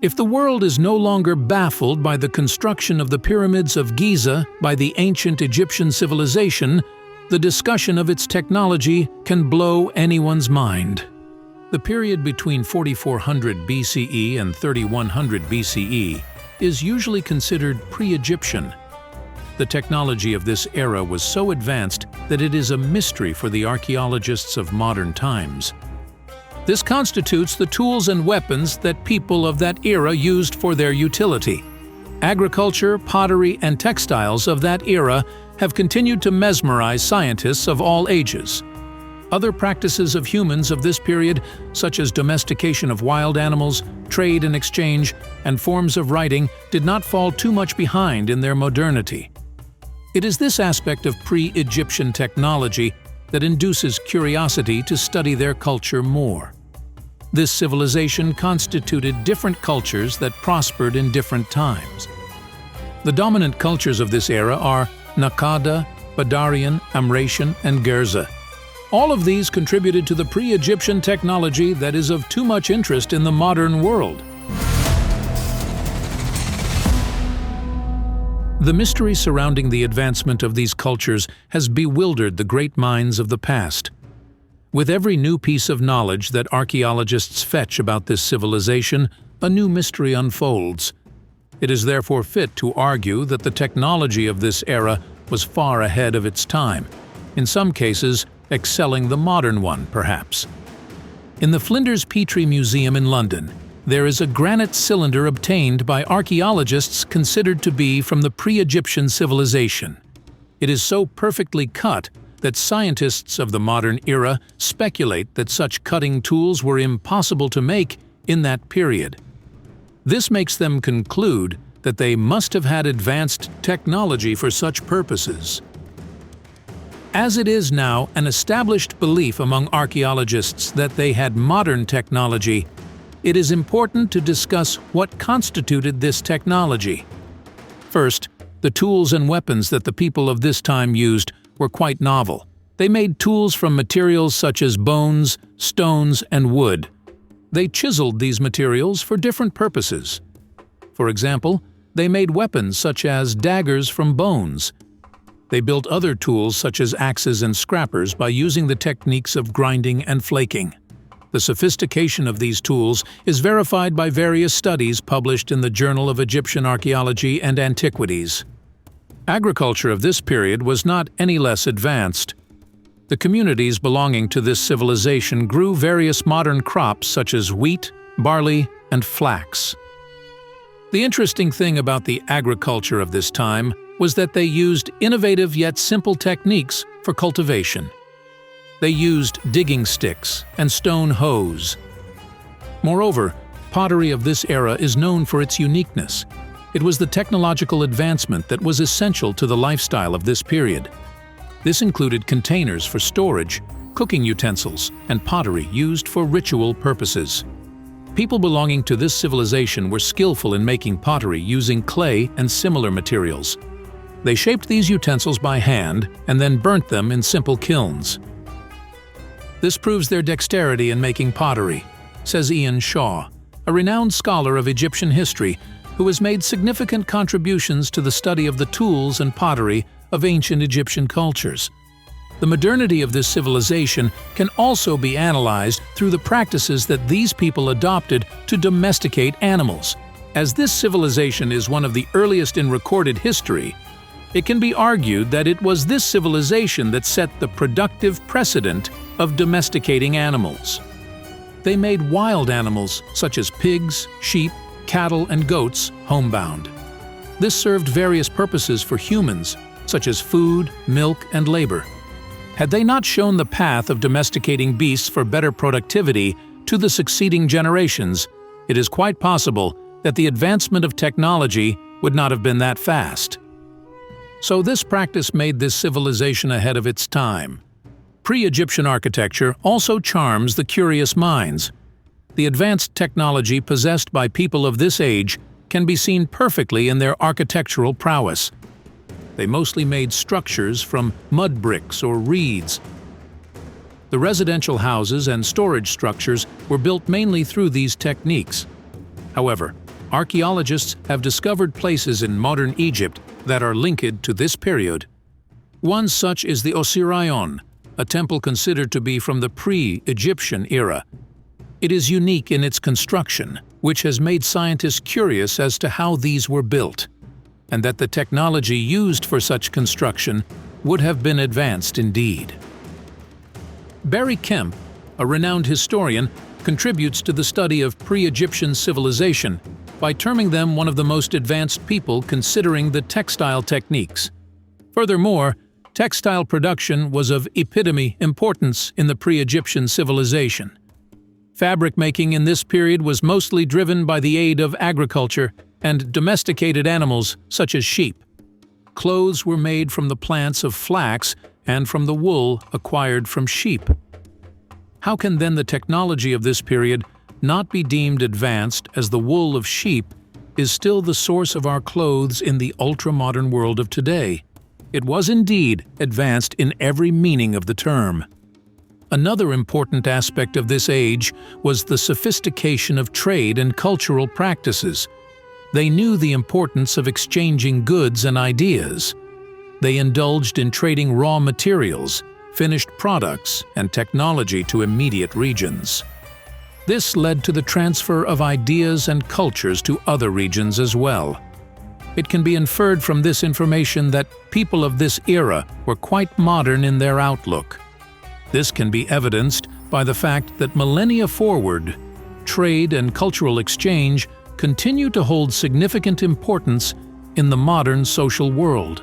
If the world is no longer baffled by the construction of the pyramids of Giza by the ancient Egyptian civilization, the discussion of its technology can blow anyone's mind. The period between 4400 BCE and 3100 BCE is usually considered pre-Egyptian. The technology of this era was so advanced that it is a mystery for the archaeologists of modern times. This constitutes the tools and weapons that people of that era used for their utility. Agriculture, pottery, and textiles of that era have continued to mesmerize scientists of all ages. Other practices of humans of this period, such as domestication of wild animals, trade and exchange, and forms of writing, did not fall too much behind in their modernity. It is this aspect of pre-Egyptian technology that induces curiosity to study their culture more. This civilization constituted different cultures that prospered in different times. The dominant cultures of this era are Naqada, Badarian, Amracian, and Gerzeh. All of these contributed to the pre-Egyptian technology that is of too much interest in the modern world. The mystery surrounding the advancement of these cultures has bewildered the great minds of the past. With every new piece of knowledge that archaeologists fetch about this civilization, a new mystery unfolds. It is therefore fit to argue that the technology of this era was far ahead of its time, in some cases excelling the modern one, perhaps. In the Flinders Petrie Museum in London, there is a granite cylinder obtained by archaeologists considered to be from the pre-Egyptian civilization. It is so perfectly cut that scientists of the modern era speculate that such cutting tools were impossible to make in that period. This makes them conclude that they must have had advanced technology for such purposes. As it is now an established belief among archaeologists that they had modern technology, it is important to discuss what constituted this technology. First, the tools and weapons that the people of this time used were quite novel. They made tools from materials such as bones, stones, and wood. They chiseled these materials for different purposes. For example, they made weapons such as daggers from bones. They built other tools such as axes and scrapers by using the techniques of grinding and flaking. The sophistication of these tools is verified by various studies published in the Journal of Egyptian Archaeology and Antiquities. Agriculture of this period was not any less advanced. The communities belonging to this civilization grew various modern crops such as wheat, barley, and flax. The interesting thing about the agriculture of this time was that they used innovative yet simple techniques for cultivation. They used digging sticks and stone hoes. Moreover, pottery of this era is known for its uniqueness. It was the technological advancement that was essential to the lifestyle of this period. This included containers for storage, cooking utensils, and pottery used for ritual purposes. People belonging to this civilization were skillful in making pottery using clay and similar materials. They shaped these utensils by hand and then burnt them in simple kilns. This proves their dexterity in making pottery, says Ian Shaw, a renowned scholar of Egyptian history who has made significant contributions to the study of the tools and pottery of ancient Egyptian cultures. The modernity of this civilization can also be analyzed through the practices that these people adopted to domesticate animals. As this civilization is one of the earliest in recorded history, it can be argued that it was this civilization that set the productive precedent of domesticating animals. They made wild animals such as pigs, sheep, cattle, and goats homebound. This served various purposes for humans, such as food, milk, and labor. Had they not shown the path of domesticating beasts for better productivity to the succeeding generations, it is quite possible that the advancement of technology would not have been that fast. So this practice made this civilization ahead of its time. Pre-Egyptian architecture also charms the curious minds. The advanced technology possessed by people of this age can be seen perfectly in their architectural prowess. They mostly made structures from mud bricks or reeds. The residential houses and storage structures were built mainly through these techniques. However, archaeologists have discovered places in modern Egypt that are linked to this period. One such is the Osirion, a temple considered to be from the pre-Egyptian era. It is unique in its construction, which has made scientists curious as to how these were built, and that the technology used for such construction would have been advanced indeed. Barry Kemp, a renowned historian, contributes to the study of pre-Egyptian civilization by terming them one of the most advanced people considering the textile techniques. Furthermore, textile production was of epitome importance in the pre-Egyptian civilization. Fabric making in this period was mostly driven by the aid of agriculture and domesticated animals such as sheep. Clothes were made from the plants of flax and from the wool acquired from sheep. How can then the technology of this period not be deemed advanced, as the wool of sheep is still the source of our clothes in the ultra-modern world of today? It was indeed advanced in every meaning of the term. Another important aspect of this age was the sophistication of trade and cultural practices. They knew the importance of exchanging goods and ideas. They indulged in trading raw materials, finished products, and technology to immediate regions. This led to the transfer of ideas and cultures to other regions as well. It can be inferred from this information that people of this era were quite modern in their outlook. This can be evidenced by the fact that millennia forward, trade and cultural exchange continue to hold significant importance in the modern social world.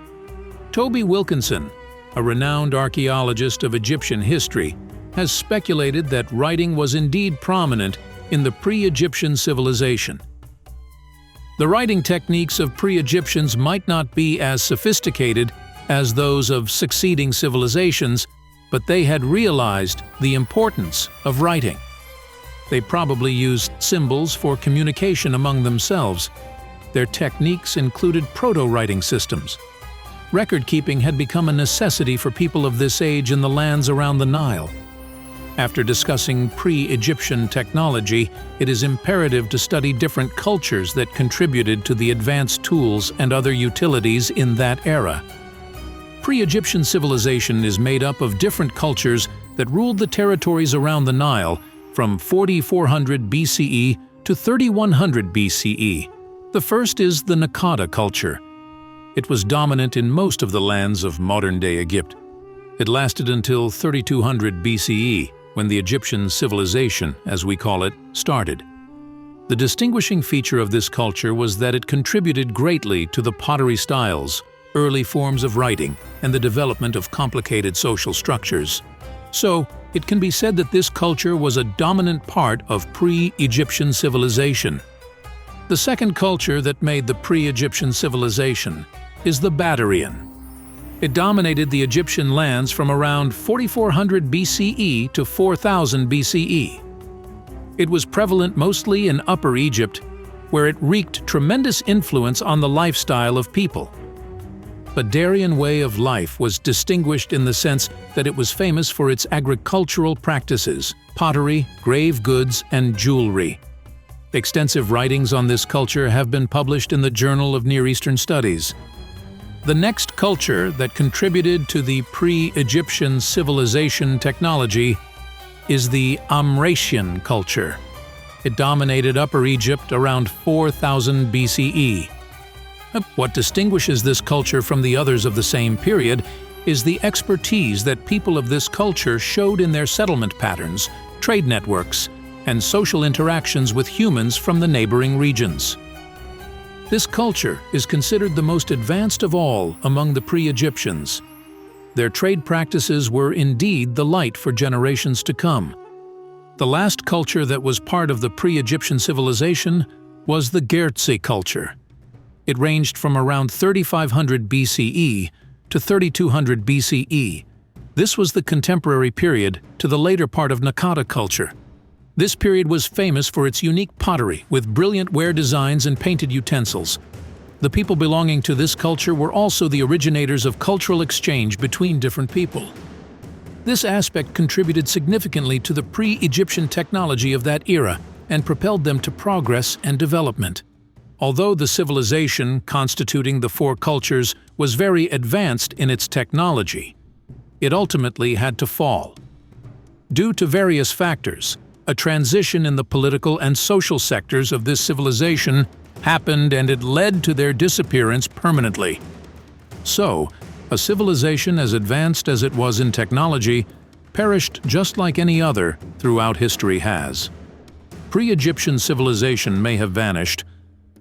Toby Wilkinson, a renowned archaeologist of Egyptian history, has speculated that writing was indeed prominent in the pre-Egyptian civilization. The writing techniques of pre-Egyptians might not be as sophisticated as those of succeeding civilizations, but they had realized the importance of writing. They probably used symbols for communication among themselves. Their techniques included proto-writing systems. Record-keeping had become a necessity for people of this age in the lands around the Nile. After discussing pre-Egyptian technology, it is imperative to study different cultures that contributed to the advanced tools and other utilities in that era. Pre-Egyptian civilization is made up of different cultures that ruled the territories around the Nile from 4400 BCE to 3100 BCE. The first is the Naqada culture. It was dominant in most of the lands of modern-day Egypt. It lasted until 3200 BCE, when the Egyptian civilization, as we call it, started. The distinguishing feature of this culture was that it contributed greatly to the pottery styles, early forms of writing, and the development of complicated social structures. So, it can be said that this culture was a dominant part of pre-Egyptian civilization. The second culture that made the pre-Egyptian civilization is the Badarian. It dominated the Egyptian lands from around 4400 BCE to 4000 BCE. It was prevalent mostly in Upper Egypt, where it wreaked tremendous influence on the lifestyle of people. Badarian way of life was distinguished in the sense that it was famous for its agricultural practices, pottery, grave goods, and jewelry. Extensive writings on this culture have been published in the Journal of Near Eastern Studies. The next culture that contributed to the pre-Egyptian civilization technology is the Amracian culture. It dominated Upper Egypt around 4000 BCE. What distinguishes this culture from the others of the same period is the expertise that people of this culture showed in their settlement patterns, trade networks, and social interactions with humans from the neighboring regions. This culture is considered the most advanced of all among the pre-Egyptians. Their trade practices were indeed the light for generations to come. The last culture that was part of the pre-Egyptian civilization was the Gerzeh culture. It ranged from around 3500 BCE to 3200 BCE. This was the contemporary period to the later part of Naqada culture. This period was famous for its unique pottery with brilliant ware designs and painted utensils. The people belonging to this culture were also the originators of cultural exchange between different people. This aspect contributed significantly to the pre-Egyptian technology of that era and propelled them to progress and development. Although the civilization constituting the four cultures was very advanced in its technology, it ultimately had to fall. Due to various factors, a transition in the political and social sectors of this civilization happened, and it led to their disappearance permanently. So, a civilization as advanced as it was in technology perished just like any other throughout history has. Pre-Egyptian civilization may have vanished,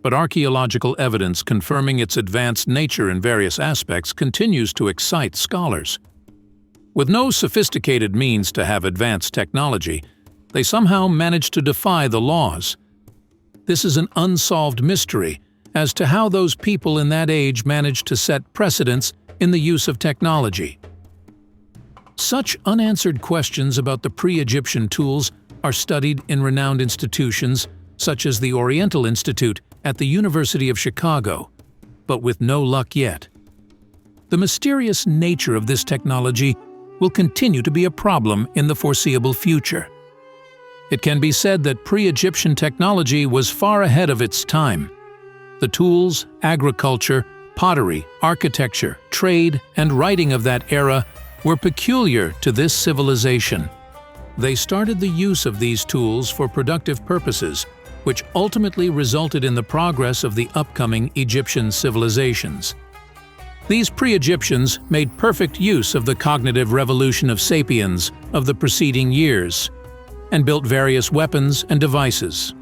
but archaeological evidence confirming its advanced nature in various aspects continues to excite scholars. With no sophisticated means to have advanced technology, they somehow managed to defy the laws. This is an unsolved mystery as to how those people in that age managed to set precedents in the use of technology. Such unanswered questions about the pre-Egyptian tools are studied in renowned institutions such as the Oriental Institute at the University of Chicago, but with no luck yet. The mysterious nature of this technology will continue to be a problem in the foreseeable future. It can be said that pre-Egyptian technology was far ahead of its time. The tools, agriculture, pottery, architecture, trade, and writing of that era were peculiar to this civilization. They started the use of these tools for productive purposes, which ultimately resulted in the progress of the upcoming Egyptian civilizations. These pre-Egyptians made perfect use of the cognitive revolution of sapiens of the preceding years, and built various weapons and devices.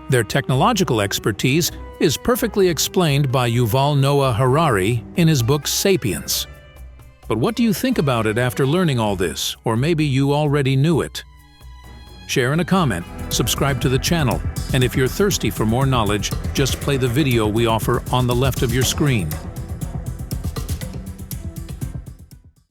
Their technological expertise is perfectly explained by Yuval Noah Harari in his book *Sapiens*. But what do you think about it after learning all this, or maybe you already knew it? Share in a comment, subscribe to the channel, and if you're thirsty for more knowledge, just play the video we offer on the left of your screen.